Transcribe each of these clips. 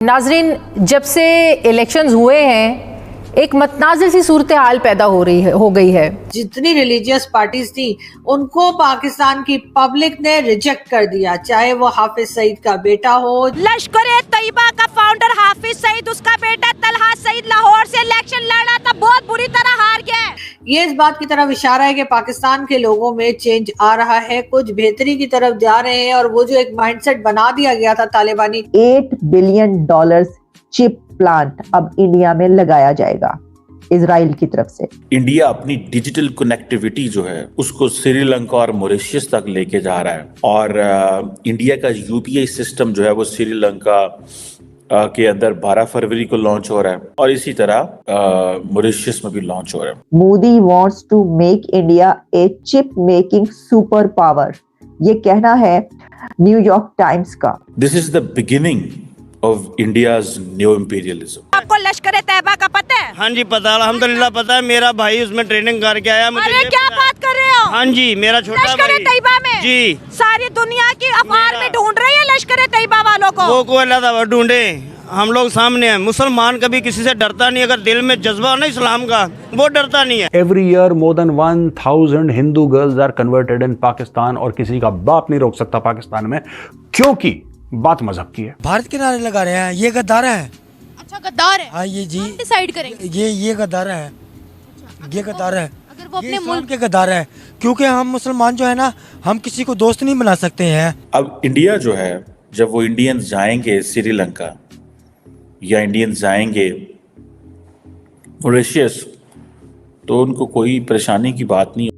नाजरीन, जब से इलेक्शंस हुए हैं एक मतनाज़िर सी सूरत हाल पैदा हो गई है। जितनी रिलीजियस पार्टीज थी उनको पाकिस्तान की पब्लिक ने रिजेक्ट कर दिया, चाहे वो हाफिज सईद का बेटा हो। लश्कर-ए-तैयबा का फाउंडर हाफिज सईद, उसका बेटा तलहा सईद लाहौर से इलेक्शन लड़ा था, बहुत बुरी तरह हार गया। ये इस बात की तरफ इशारा है कि पाकिस्तान के लोगों में चेंज आ रहा है, कुछ बेहतरी की तरफ जा रहे हैं। और वो जो एक माइंडसेट बना दिया गया था तालिबानी, $8 बिलियन चिप प्लांट अब इंडिया में लगाया जाएगा इजराइल की तरफ से। इंडिया अपनी डिजिटल कनेक्टिविटी जो है उसको श्रीलंका और मॉरिशस तक लेके जा रहा है, और इंडिया का यूपीआई सिस्टम जो है वो श्रीलंका के अंदर 12 फरवरी को लॉन्च हो रहा है, और इसी तरह मॉरिशस में भी लॉन्च हो रहा है। Modi wants to make India a chip making super power, ये कहना है न्यूयॉर्क टाइम्स का। This is the beginning of India's new imperialism. आपको लश्कर-ए-तैयबा का पता है? हाँ जी पता, अल्हम्दुलिल्लाह पता है। मेरा भाई उसमें ट्रेनिंग करके आया। मुझे अरे क्या बात कर रहे हो? हाँ जी, मेरा छोटा भाई लश्कर-ए-तैयबा में जी सारी दुनिया की अफवाह में ढूंढ रही है लश्कर-ए-तैयबा वालों को। वो को अल्लाह ताला ढूंढे, हम लोग सामने हैं। मुसलमान कभी किसी से डरता नहीं, अगर दिल में जज्बा हो ना इस्लाम का, वो डरता नहीं है। Every year more than 1000 Hindu girls are converted in Pakistan, और किसी का बाप नहीं रोक सकता पाकिस्तान में, क्योंकि बात मजहब की है। भारत के नारे लगा रहे हैं, ये गद्दार है। अच्छा गद्दार है? हाँ ये जी डिसाइड करेंगे। ये गद्दार है। ये गद्दार है। अगर वो अपने मुल्क के गद्दार है, क्योंकि हम मुसलमान जो है ना, हम किसी को दोस्त नहीं बना सकते हैं। अब इंडिया जो है, जब वो इंडियंस जाएंगे श्रीलंका या इंडियंस जाएंगे मॉरिशस, तो उनको कोई परेशानी की बात नहीं।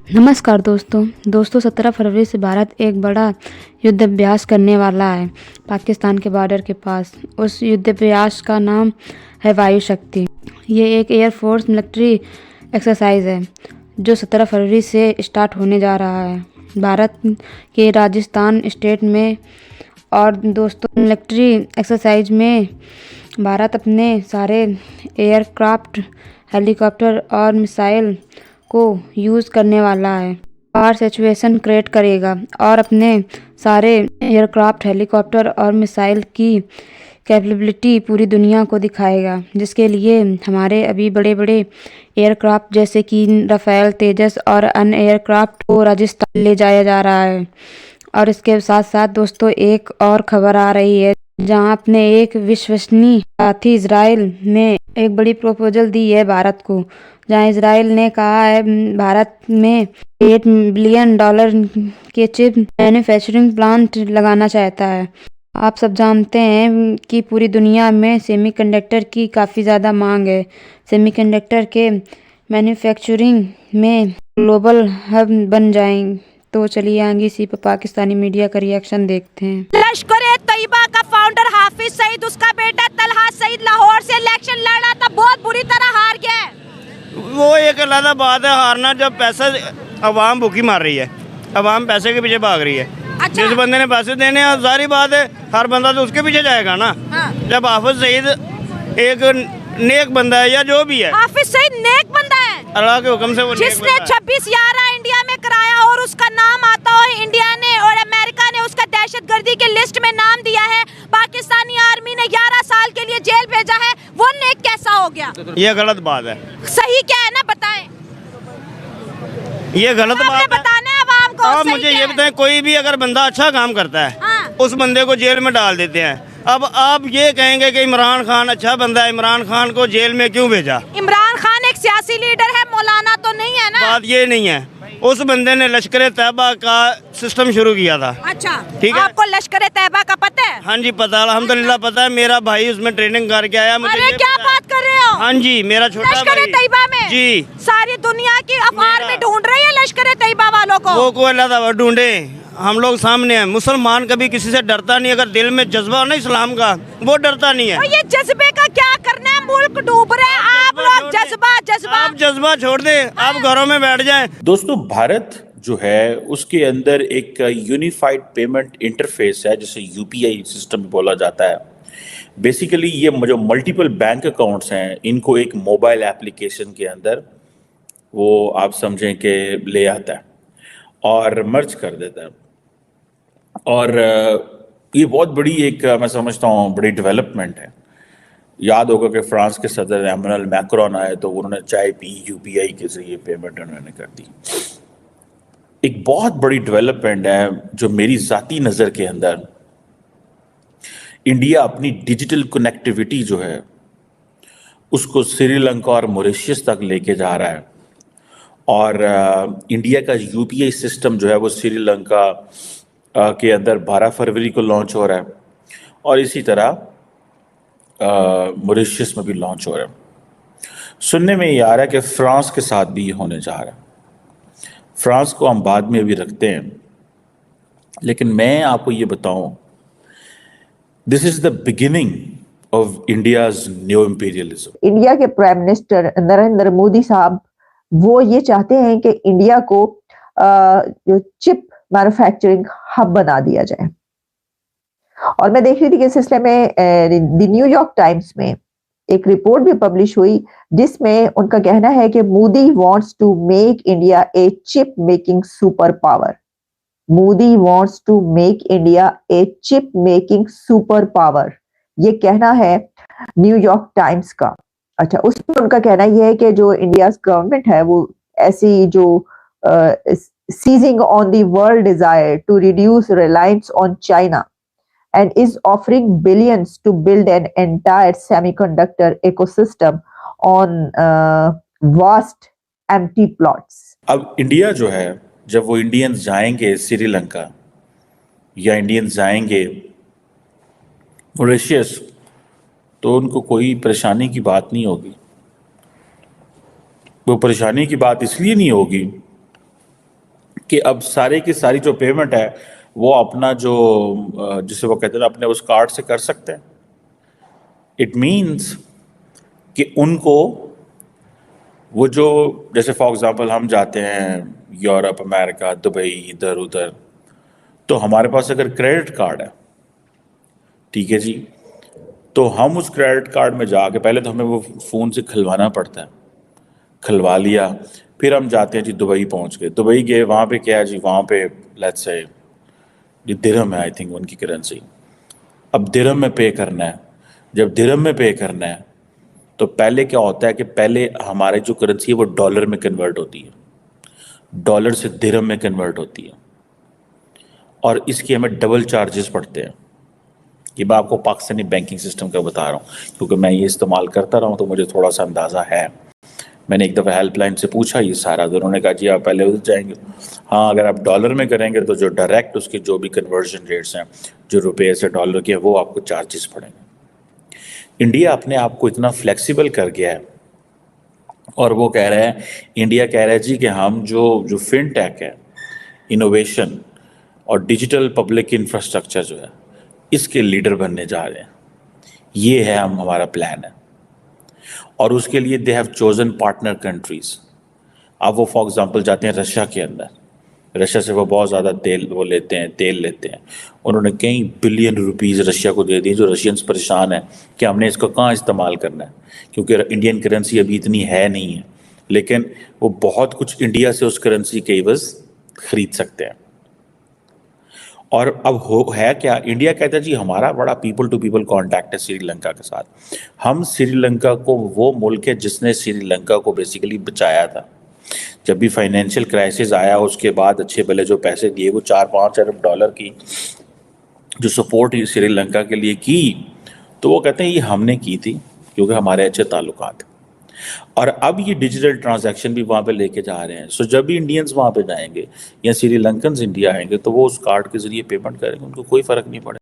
नमस्कार दोस्तों 17 फरवरी से भारत एक बड़ा युद्धाभ्यास करने वाला है पाकिस्तान के बॉर्डर के पास। उस युद्धाभ्यास का नाम है वायु शक्ति। ये एक एयरफोर्स मिलिट्री एक्सरसाइज है जो 17 फरवरी से स्टार्ट होने जा रहा है भारत के राजस्थान स्टेट में। और दोस्तों, मिलिट्री एक्सरसाइज में भारत अपने सारे एयरक्राफ्ट, हेलीकॉप्टर और मिसाइल को यूज़ करने वाला है। वार सिचुएशन क्रिएट करेगा और अपने सारे एयरक्राफ्ट, हेलीकॉप्टर और मिसाइल की कैपेबिलिटी पूरी दुनिया को दिखाएगा, जिसके लिए हमारे अभी बड़े बड़े एयरक्राफ्ट जैसे कि राफेल, तेजस और अन्य एयरक्राफ्ट को राजस्थान ले जाया जा रहा है। और इसके साथ साथ दोस्तों, एक और खबर आ रही है, जहां अपने एक विश्वसनीय साथी इजराइल ने एक बड़ी प्रपोजल दी है भारत को, जहां इजराइल ने कहा है भारत में $8 बिलियन के चिप मैन्युफैक्चरिंग प्लांट लगाना चाहता है। आप सब जानते हैं कि पूरी दुनिया में सेमीकंडक्टर की काफ़ी ज़्यादा मांग है। सेमीकंडक्टर के मैन्युफैक्चरिंग में ग्लोबल हब बन जाएंगे। तो चलिए आगे इसी पर पाकिस्तानी मीडिया का रिएक्शन देखते हैं। लश्कर-ए-तैयबा का फाउंडर हाफिज सईद, उसका बेटा तलहा सईद लाहौर से इलेक्शन लड़ा था, बहुत बुरी तरह हार गया। वो एक अलग बात है हारना, जब पैसा अवाम भूखी मार रही है, अवाम पैसे के पीछे भाग रही है। अच्छा। जिस बंदे ने पैसे देने हैं, सारी बात है, हर बंदा तो उसके पीछे जाएगा ना। हाँ। जब हाफिज सईद एक नेक बंदा है, या जो भी है, हाफिज सईद नेक बंदा है, अल्लाह के हुक्म से वो जिसने 26/11 इंडिया में कराया और उसका नाम आता हो इंडिया ने और अमेरिका ने उसका दहशतगर्दी के लिस्ट में नाम दिया है, पाकिस्तानी आर्मी ने 11 साल के लिए जेल भेजा है, वो नेक कैसा हो गया? ये गलत बात है। सही क्या है ना, बताएं। ये गलत बात है, बताना है आवाम को। आप मुझे ये बताएं, कोई भी अगर बंदा अच्छा काम करता है, हाँ। उस बंदे को जेल में डाल देते हैं। अब आप ये कहेंगे कि इमरान खान अच्छा बंदा है, इमरान खान को जेल में क्यों भेजा? इमरान खान एक सियासी लीडर है, मौलाना तो नहीं है ना। बात ये नहीं है, उस बंदे ने लश्कर-ए-तैयबा का सिस्टम शुरू किया था। अच्छा, ठीक है। आपको लश्कर-ए-तैयबा का पता है? हाँ जी पता, अल्हम्दुलिल्लाह पता है। मेरा भाई उसमें ट्रेनिंग करके आया। मुझे अरे क्या बात कर रहे हो? हाँ जी, मेरा छोटा भाई लश्कर-ए-तैयबा में जी सारी दुनिया की अफवाह में ढूंढ रही है लश्कर-ए-तैयबा वालों को। वो को अल्लाह ताला ढूंढे, हम लोग सामने हैं। मुसलमान कभी किसी से डरता नहीं, अगर दिल में जज्बा हो ना इस्लाम का, वो डरता नहीं है। तो ये जज्बे का क्या करना है? मुल्क डूब रहे हैं, आप लोग जज्बा आप जज्बा छोड़ दें, आप घरों में बैठ जाएं। दोस्तों, भारत जो है उसके अंदर एक यूनिफाइड पेमेंट इंटरफेस है, जिसे यूपीआई सिस्टम बोला जाता है। बेसिकली ये जो मल्टीपल बैंक अकाउंट्स हैं, इनको एक मोबाइल एप्लीकेशन के अंदर وہ آپ سمجھیں کہ لے آتا ہے اور مرج کر دیتا ہے. اور یہ بہت بڑی ایک میں سمجھتا ہوں بڑی ڈیولپمنٹ ہے. یاد ہوگا کہ فرانس کے صدر ایمانوئل میکرون آئے تو انہوں نے چائے پی UPI کے ذریعے پیمنٹ انہوں نے کر دی. ایک بہت بڑی ڈیولپمنٹ ہے جو میری ذاتی نظر کے اندر انڈیا اپنی ڈیجیٹل کنیکٹیوٹی جو ہے اس کو سری لنکا اور موریشیس تک لے کے جا رہا ہے. اور انڈیا کا UPI سسٹم جو ہے وہ سری لنکا کے اندر 12 فروری کو لانچ ہو رہا ہے اور اسی طرح موریشیس میں بھی لانچ ہو رہا ہے. سننے میں یہ آ رہا ہے کہ فرانس کے ساتھ بھی یہ ہونے جا رہا ہے. فرانس کو ہم بعد میں بھی رکھتے ہیں لیکن میں آپ کو یہ بتاؤں this is the beginning of India's new imperialism. India کے پرائم منسٹر نریندر مودی صاحب وہ یہ چاہتے ہیں کہ انڈیا کو جو چپ مینوفیکچرنگ ہب بنا دیا جائے. اور میں دیکھ رہی تھی کہ اس سلسلے میں دی نیو یارک ٹائمز میں ایک رپورٹ بھی پبلش ہوئی جس میں ان کا کہنا ہے کہ Modi wants to make India a chip making super power. Modi wants to make India a chip making super power, یہ کہنا ہے نیو یارک ٹائمز کا. اچھا، اس میں ان کا کہنا یہ ہے کہ جو انڈیاز گورنمنٹ ہے وہ ایسی جو seizing on the world desire to reduce reliance on China and is offering billions to build an entire semiconductor ecosystem on vast empty plots. اب انڈیا جو ہے جب وہ انڈینز جائیں گے سری لنکا یا انڈینز جائیں گے موریشیس تو ان کو کوئی پریشانی کی بات نہیں ہوگی. وہ پریشانی کی بات اس لیے نہیں ہوگی کہ اب سارے کی ساری جو پیمنٹ ہے وہ اپنا جو جسے وہ کہتے ہیں اپنے اس کارڈ سے کر سکتے ہیں. اٹ مینس کہ ان کو وہ جو جیسے فار ایگزامپل ہم جاتے ہیں یورپ، امریکہ، دبئی، ادھر ادھر، تو ہمارے پاس اگر کریڈٹ کارڈ ہے، ٹھیک ہے جی، تو ہم اس کریڈٹ کارڈ میں جا کے پہلے تو ہمیں وہ فون سے کھلوانا پڑتا ہے، کھلوا لیا، پھر ہم جاتے ہیں جی دبئی پہنچ گئے، دبئی گئے، وہاں پہ کیا ہے جی، وہاں پہ لیٹس سے یہ درہم ہے آئی تھنک ان کی کرنسی. اب درہم میں پے کرنا ہے. جب درہم میں پے کرنا ہے تو پہلے کیا ہوتا ہے کہ پہلے ہمارے جو کرنسی ہے وہ ڈالر میں کنورٹ ہوتی ہے، ڈالر سے درہم میں کنورٹ ہوتی ہے، اور اس کی ہمیں ڈبل چارجز پڑتے ہیں. یہ میں آپ کو پاکستانی بینکنگ سسٹم کا بتا رہا ہوں کیونکہ میں یہ استعمال کرتا رہا ہوں تو مجھے تھوڑا سا اندازہ ہے. میں نے ایک دفعہ ہیلپ لائن سے پوچھا یہ سارا، تو انہوں نے کہا جی آپ پہلے ادھر جائیں گے، ہاں اگر آپ ڈالر میں کریں گے تو جو ڈائریکٹ اس کے جو بھی کنورژن ریٹس ہیں جو روپے سے ڈالر کے وہ آپ کو چارجز پڑیں گے. انڈیا اپنے آپ کو اتنا فلیکسیبل کر گیا ہے اور وہ کہہ رہے ہیں، انڈیا کہہ رہا ہے جی کہ ہم جو فن ٹیک ہے، انوویشن اور ڈیجیٹل پبلک انفراسٹرکچر جو ہے اس کے لیڈر بننے جا رہے ہیں. یہ ہے ہمارا پلان ہے. اور اس کے لیے they have chosen partner countries. اب وہ فار ایگزامپل جاتے ہیں رشیا کے اندر، رشیا سے وہ بہت زیادہ تیل لیتے ہیں. انہوں نے کئی بلین روپیز رشیا کو دے دی، جو رشینز پریشان ہیں کہ ہم نے اس کو کہاں استعمال کرنا ہے کیونکہ انڈین کرنسی ابھی اتنی ہے نہیں ہے، لیکن وہ بہت کچھ انڈیا سے اس کرنسی کے عوض خرید سکتے ہیں. اور اب ہے کیا، انڈیا کہتا ہے جی ہمارا بڑا پیپل ٹو پیپل کانٹیکٹ ہے سری لنکا کے ساتھ. ہم سری لنکا کو، وہ ملک ہے جس نے سری لنکا کو بیسیکلی بچایا تھا. جب بھی فائنینشیل کرائسس آیا اس کے بعد اچھے بھلے جو پیسے دیے وہ 4-5 ارب ڈالر کی جو سپورٹ سری لنکا کے لیے کی، تو وہ کہتے ہیں یہ ہم نے کی تھی کیونکہ ہمارے اچھے تعلقات. اور اب یہ ڈیجیٹل ٹرانزیکشن بھی وہاں پہ لے کے جا رہے ہیں. سو جب بھی انڈینز وہاں پہ جائیں گے یا سری لنکنز انڈیا آئیں گے تو وہ اس کارڈ کے ذریعے پیمنٹ کریں گے، ان کو کوئی فرق نہیں پڑے.